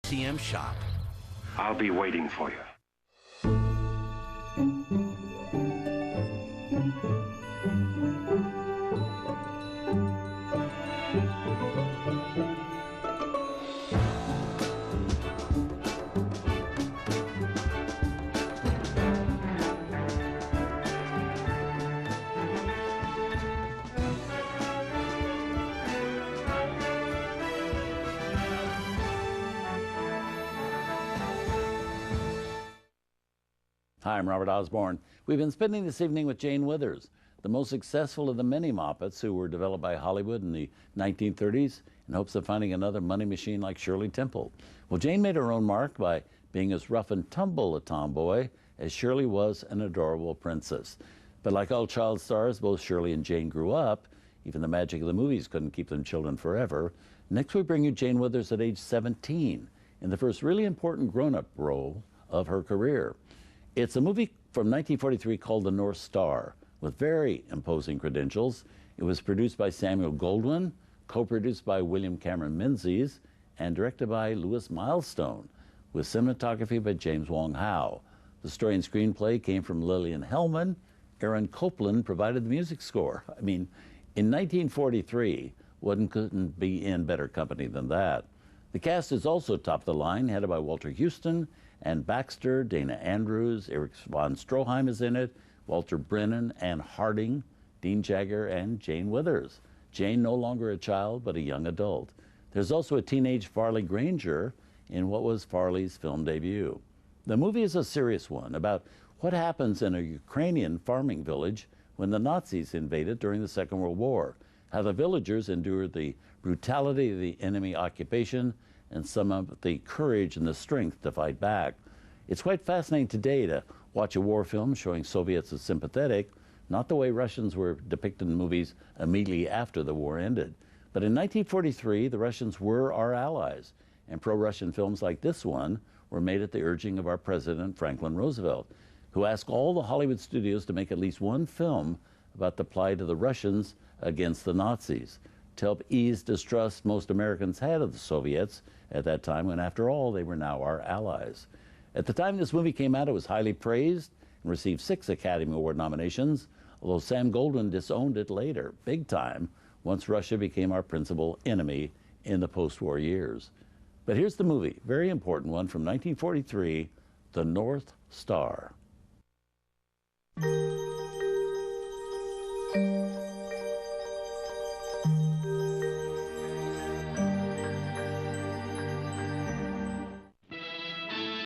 TCM shop. I'll be waiting for you. Hi, I'm Robert Osborne. We've been spending this evening with Jane Withers, the most successful of the many Moppets who were developed by Hollywood in the 1930s in hopes of finding another money machine like Shirley Temple. Well, Jane made her own mark by being as rough and tumble a tomboy as Shirley was an adorable princess. But like all child stars, both Shirley and Jane grew up. Even the magic of the movies couldn't keep them children forever. Next, we bring you Jane Withers at age 17 in the first really important grown-up role of her career. It's a movie from 1943 called The North Star, with very imposing credentials. It was produced by Samuel Goldwyn, co-produced by William Cameron Menzies, and directed by Louis Milestone, with cinematography by James Wong Howe. The story and screenplay came from Lillian Hellman. Aaron Copland provided the music score. I mean, in 1943, one couldn't be in better company than that. The cast is also top of the line, headed by Walter Houston, Ann Baxter, Dana Andrews, Eric von Stroheim is in it, Walter Brennan, Ann Harding, Dean Jagger, and Jane Withers. Jane no longer a child, but a young adult. There's also a teenage Farley Granger in what was Farley's film debut. The movie is a serious one about what happens in a Ukrainian farming village when the Nazis invaded during the Second World War, how the villagers endured the brutality of the enemy occupation, and some of the courage and the strength to fight back. It's quite fascinating today to watch a war film showing Soviets as sympathetic, not the way Russians were depicted in movies immediately after the war ended. But in 1943, the Russians were our allies, and pro-Russian films like this one were made at the urging of our president, Franklin Roosevelt, who asked all the Hollywood studios to make at least one film about the plight of the Russians against the Nazis, to help ease distrust most Americans had of the Soviets at that time, when after all, they were now our allies. At the time this movie came out, it was highly praised and received 6 Academy Award nominations, although Sam Goldwyn disowned it later, big time, once Russia became our principal enemy in the post-war years. But here's the movie, very important one from 1943, The North Star.